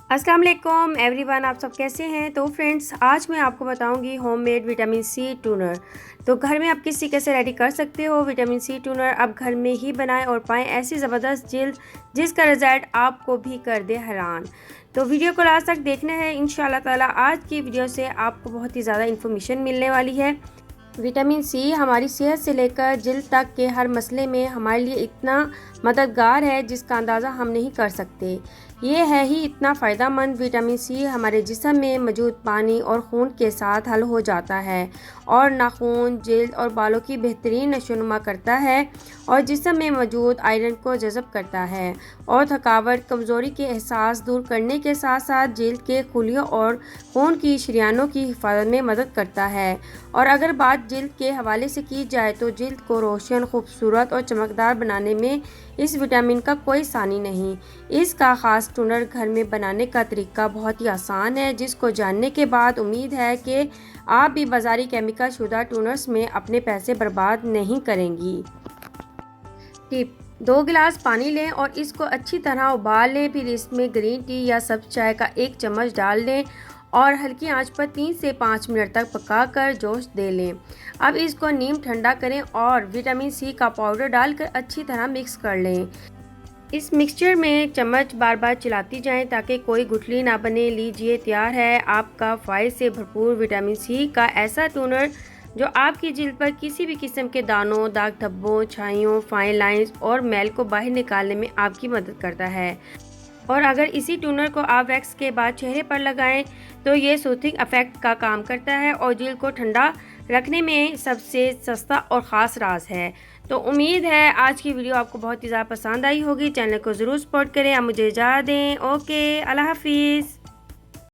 अस्सलाम वालेकुम एवरीवन, आप सब कैसे हैं। तो फ्रेंड्स, आज मैं आपको बताऊंगी होममेड विटामिन सी टूनर। तो घर में आप किस तरीके से रेडी कर सकते हो विटामिन सी टूनर। आप घर में ही बनाएं और पाएं ऐसी ज़बरदस्त जिल्द जिसका रिजल्ट आपको भी कर दे हैरान। तो वीडियो को लास्ट तक देखना है। इंशाल्लाह ताला आज की वीडियो से आपको बहुत ही ज़्यादा इन्फॉर्मेशन मिलने वाली है। विटामिन सी हमारी सेहत से लेकर जिल्द तक के हर मसले में हमारे लिए इतना मददगार है जिसका अंदाज़ा हम नहीं कर सकते। ये है ही इतना फ़ायदेमंद। विटामिन सी हमारे जिस्म में मौजूद पानी और खून के साथ हल हो जाता है और नाखून, जिल्द और बालों की बेहतरीन नशोनुमा करता है और जिस्म में मौजूद आयरन को जज़ब करता है और थकावट, कमज़ोरी के एहसास दूर करने के साथ साथ जिल्द के खुलियों और खून की शरियानों की हिफाजत में मदद करता है। और अगर बात जिल्द के हवाले से की जाए तो जिल्द को रोशन, खूबसूरत और चमकदार बनाने में इस विटामिन का कोई सानी नहीं। इसका ख़ास टूनर घर में बनाने का तरीका बहुत ही आसान है, जिसको जानने के बाद उम्मीद है कि आप भी बाज़ारी केमिकल शुदा टूनर्स में अपने पैसे बर्बाद नहीं करेंगी। टिप: 2 गिलास पानी लें और इसको अच्छी तरह उबाल लें। फिर इसमें ग्रीन टी या सब्ज़ चाय का 1 चम्मच डाल लें और हल्की आंच पर 3 से 5 मिनट तक पकाकर जोश दे लें। अब इसको नीम ठंडा करें और विटामिन सी का पाउडर डालकर अच्छी तरह मिक्स कर लें। इस मिक्सचर में चम्मच बार बार चलाती जाएं ताकि कोई गुठली ना बने। लीजिए, तैयार है आपका फ़ायदे से भरपूर विटामिन सी का ऐसा टूनर जो आपकी जिल्द पर किसी भी किस्म के दानों, दाग धब्बों, छाइयों, फाइन लाइंस और मैल को बाहर निकालने में आपकी मदद करता है। और अगर इसी टूनर को आप वैक्स के बाद चेहरे पर लगाएं तो ये सूथिंग इफेक्ट का काम करता है और जिल्द को ठंडा रखने में सबसे सस्ता और ख़ास राज है। तो उम्मीद है आज की वीडियो आपको बहुत ही ज़्यादा पसंद आई होगी। चैनल को ज़रूर सपोर्ट करें। आप मुझे इजाज़त दें। ओके, अल्लाह हाफिज़।